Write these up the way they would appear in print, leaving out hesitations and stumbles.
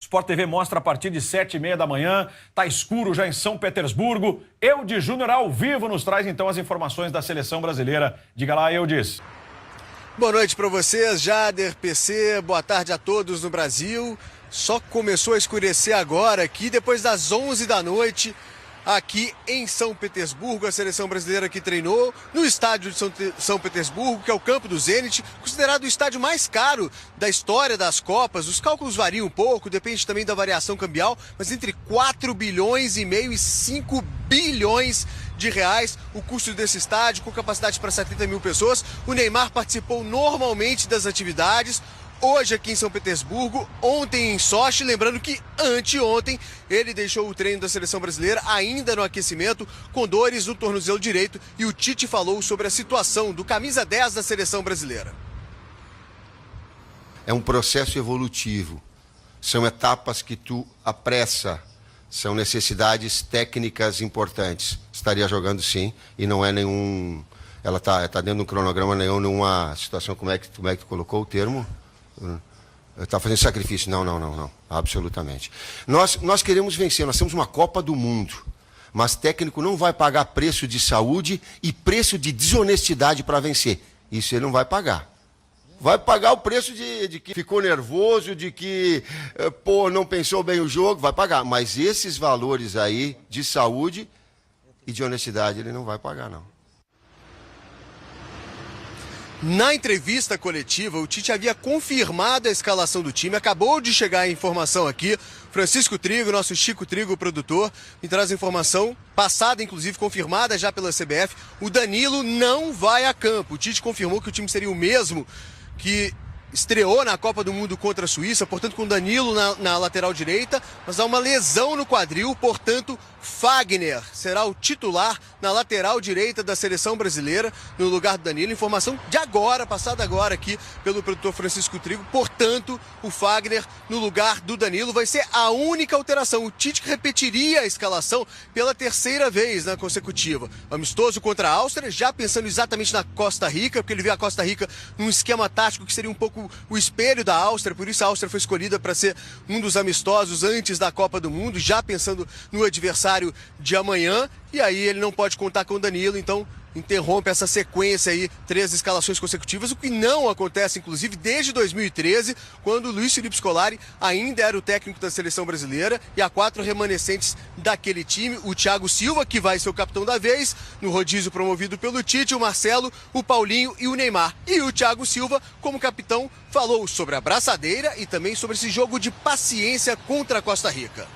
Sport TV mostra a partir de 7h30 da manhã. Tá escuro já em São Petersburgo. Eudes Júnior ao vivo nos traz então as informações da seleção brasileira. Diga lá, Eudes. Boa noite para vocês, Jader, PC, boa tarde a todos no Brasil. Só começou a escurecer agora aqui, depois das 11 da noite, aqui em São Petersburgo, a seleção brasileira que treinou no estádio de São Petersburgo, que é o Campo do Zenit, considerado o estádio mais caro da história das Copas. Os cálculos variam um pouco, depende também da variação cambial, mas entre 4,5 bilhões e 5 bilhões de reais o custo desse estádio, com capacidade para 70 mil pessoas. O Neymar participou normalmente das atividades, hoje aqui em São Petersburgo, ontem em Sochi, lembrando que anteontem ele deixou o treino da seleção brasileira ainda no aquecimento, com dores no tornozelo direito, e o Tite falou sobre a situação do camisa 10 da seleção brasileira. É um processo evolutivo, são etapas que tu apressa, são necessidades técnicas importantes. Estaria jogando sim, e não é nenhum... Ela está dentro de um cronograma, nenhuma situação, como é que tu colocou o termo? Está fazendo sacrifício. Não, absolutamente. Nós queremos vencer, nós temos uma Copa do Mundo, mas técnico não vai pagar preço de saúde e preço de desonestidade para vencer. Isso ele não vai pagar. Vai pagar o preço de que ficou nervoso, de que não pensou bem o jogo, vai pagar. Mas esses valores aí de saúde e de honestidade ele não vai pagar, não. Na entrevista coletiva, o Tite havia confirmado a escalação do time. Acabou de chegar a informação aqui. Francisco Trigo, nosso Chico Trigo, produtor, me traz a informação passada, inclusive confirmada já pela CBF. O Danilo não vai a campo. O Tite confirmou que o time seria o mesmo que estreou na Copa do Mundo contra a Suíça, portanto com Danilo na lateral direita, mas há uma lesão no quadril, portanto Fagner será o titular na lateral direita da seleção brasileira no lugar do Danilo. Informação de agora, passada agora aqui pelo produtor Francisco Trigo. Portanto, o Fagner no lugar do Danilo vai ser a única alteração. O Tite repetiria a escalação pela terceira vez na consecutiva. Amistoso contra a Áustria, já pensando exatamente na Costa Rica, porque ele vê a Costa Rica num esquema tático que seria um pouco o espelho da Áustria, por isso a Áustria foi escolhida para ser um dos amistosos antes da Copa do Mundo, já pensando no adversário de amanhã, e aí ele não pode contar com o Danilo, então interrompe essa sequência aí, 3 escalações consecutivas, o que não acontece, inclusive, desde 2013, quando o Luiz Felipe Scolari ainda era o técnico da seleção brasileira, e há 4 remanescentes daquele time: o Thiago Silva, que vai ser o capitão da vez, no rodízio promovido pelo Tite, o Marcelo, o Paulinho e o Neymar. E o Thiago Silva, como capitão, falou sobre a braçadeira e também sobre esse jogo de paciência contra a Costa Rica.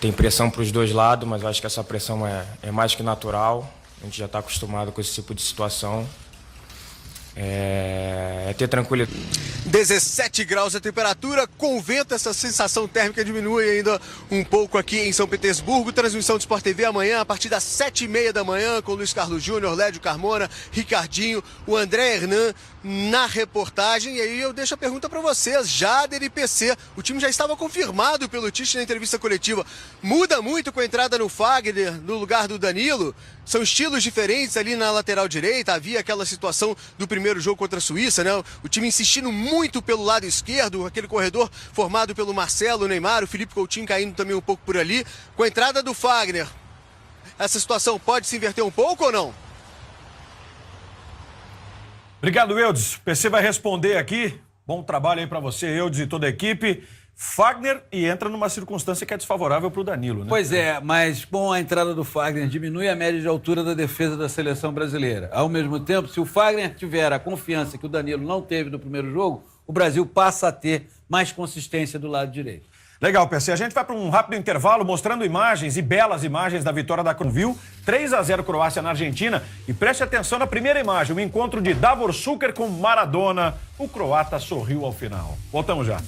Tem pressão para os dois lados, mas eu acho que essa pressão é mais que natural. A gente já está acostumado com esse tipo de situação. É ter tranquilidade. 17 graus a temperatura, com vento, essa sensação térmica diminui ainda um pouco aqui em São Petersburgo. Transmissão do Sport TV amanhã, a partir das 7h30 da manhã, com Luiz Carlos Júnior, Lédio Carmona, Ricardinho, o André Hernan na reportagem. E aí eu deixo a pergunta para vocês, Jader e PC. O time já estava confirmado pelo Tite na entrevista coletiva. Muda muito com a entrada no Fagner no lugar do Danilo? São estilos diferentes ali na lateral direita. Havia aquela situação do primeiro jogo contra a Suíça, né? O time insistindo muito pelo lado esquerdo, aquele corredor formado pelo Marcelo, o Neymar, o Felipe Coutinho caindo também um pouco por ali. Com a entrada do Fagner, essa situação pode se inverter um pouco ou não? Obrigado, Eudes. O PC vai responder aqui. Bom trabalho aí para você, Eudes, e toda a equipe. Fagner, e entra numa circunstância que é desfavorável para o Danilo, né? Pois é, mas com a entrada do Fagner diminui a média de altura da defesa da seleção brasileira. Ao mesmo tempo, se o Fagner tiver a confiança que o Danilo não teve no primeiro jogo, o Brasil passa a ter mais consistência do lado direito. Legal, PC. A gente vai para um rápido intervalo mostrando imagens e belas imagens da vitória da Croácia. 3-0 Croácia na Argentina. E preste atenção na primeira imagem, o encontro de Davor Šuker com Maradona. O croata sorriu ao final. Voltamos já.